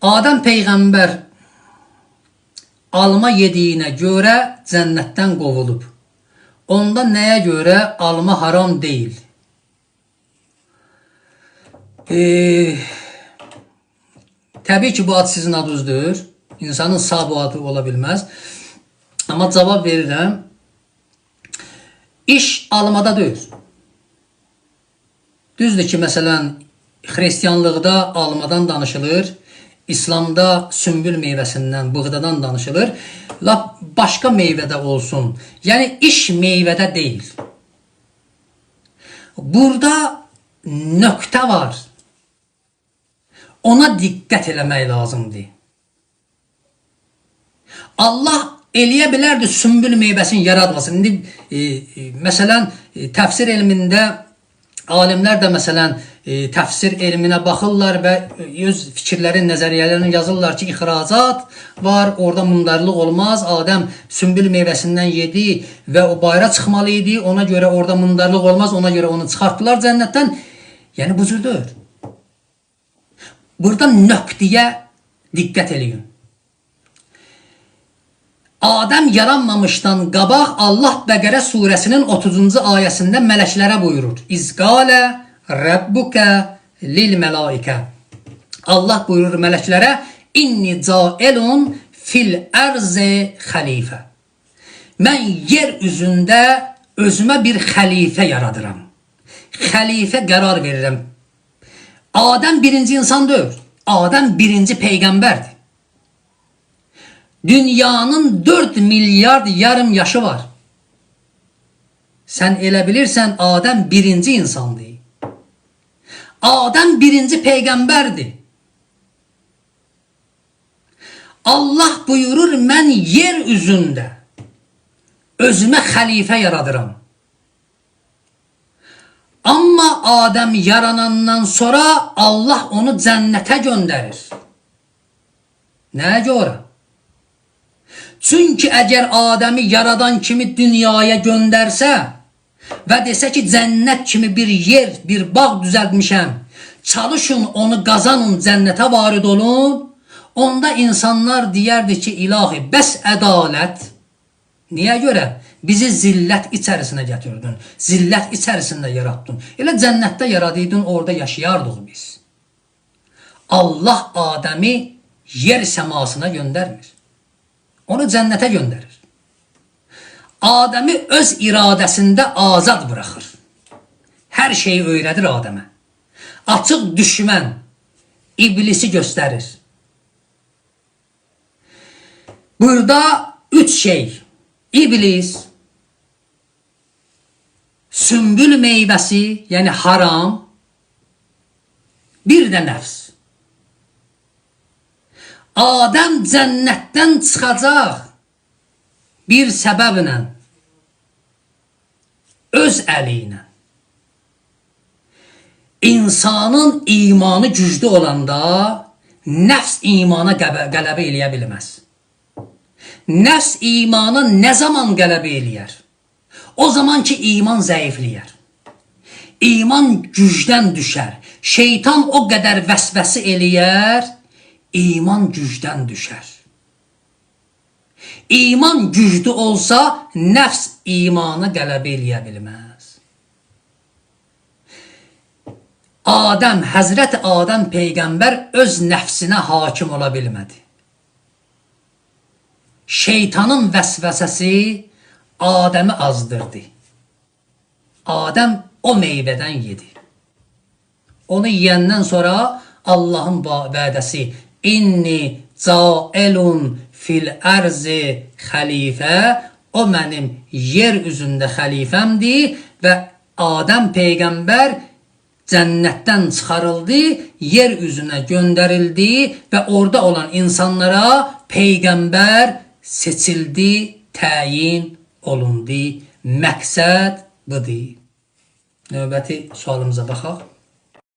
Adəm Peyğəmbər alma yediyinə görə cənnətdən qovulub. Onda nəyə görə alma haram deyil? Təbii ki, bu ad sizin adınızdır. İnsanın sağ bu adı ola bilməz. Amma cavab verirəm. İş almada deyil. Düzdür ki, məsələn, xristiyanlıqda almadan danışılır. İslamda sümbül meyvəsindən, buğdadan danışılır. Lap başqa meyvədə olsun. Yəni, iş meyvədə deyil. Burada nöqtə var. Ona diqqət eləmək lazımdır. Allah eləyə bilərdi sümbül meyvəsini yaratmasın. İndi, məsələn, təfsir elmində alimlər də məsələn təfsir elminə baxırlar və öz fikirləri, nəzəriyyələrini yazırlar ki, ixracat var, orada mundarlıq olmaz. Adəm sümbül meyvəsindən yedi və o bayıra çıxmalı idi. Ona görə orada mundarlıq olmaz, ona görə onu çıxartdılar cənnətdən. Yəni bu cürdür. Burada nöqtəyə diqqət eləyin. Adəm yaranmamışdan qabaq Allah Bəqərə surəsinin 30-cu ayəsində mələklərə buyurur. İzqalə Rabbuka lil mələikə. Allah buyurur mələklərə, inni caelun fil ərzə xəlifə. Mən yer üzündə özümə bir xəlifə yaradıram. Xəlifə qərar verirəm. Adəm birinci insan deyil. Adəm birinci peyğəmbərdir. Dünyanın 4 milyard yarım yaşı var. Sən elə bilirsən Adəm birinci insandır. Adəm birinci peyğəmbərdir. Allah buyurur, mən yer üzündə özümə xəlifə yaradıram. Amma Adəm yaranandan sonra Allah onu cənnətə göndərir. Nəyə görə? Çünki əgər Adəmi yaradan kimi dünyaya göndərsə və desə ki, cənnət kimi bir yer, bir bağ düzəltmişəm, çalışın onu qazanın, cənnətə varid olun, onda insanlar deyərdi ki, ilahi, bəs ədalət. Niyə görə? Bizi zillət içərisinə gətirdin, zillət içərisində yarattın. Elə cənnətdə yaradıydın, orada yaşayardıq biz. Allah Adəmi yer səmasına göndərmir. Onu cənnətə göndərir. Adəmi öz iradəsində azad buraxır. Hər şeyi öyrədir Adəmə. Açıq düşmən iblisi göstərir. Burada 3 şey. İblis, sümbül meyvəsi, yəni haram, bir də nəfs. Adəm cənnətdən çıxacaq bir səbəblə, öz əli ilə. İnsanın imanı güclü olanda nəfs imana qələbə eləyə bilməz. Nəfs imana nə zaman qələbə eləyər? O zaman ki, iman zəifləyər. İman gücdən düşər. Şeytan o qədər vəsvəsi eləyər, iman gücdən düşər. İman güclü olsa, nəfs imana qələbə eləyə bilməz. Adəm, Həzrət Adəm Peyğəmbər öz nəfsinə hakim ola bilmədi. Şeytanın vəsvəsəsi Adəmi azdırdı. Adəm o meyvədən yedi. Onu yiyəndən sonra Allahın vədəsi inni caelun fil ərzi xəlifə, o mənim yer üzündə xəlifəmdir və Adəm Peyğəmbər cənnətdən çıxarıldı, yer üzünə göndərildi və orada olan insanlara Peyğəmbər seçildi, təyin olundu. Məqsəd budur. Növbəti sualımıza baxaq.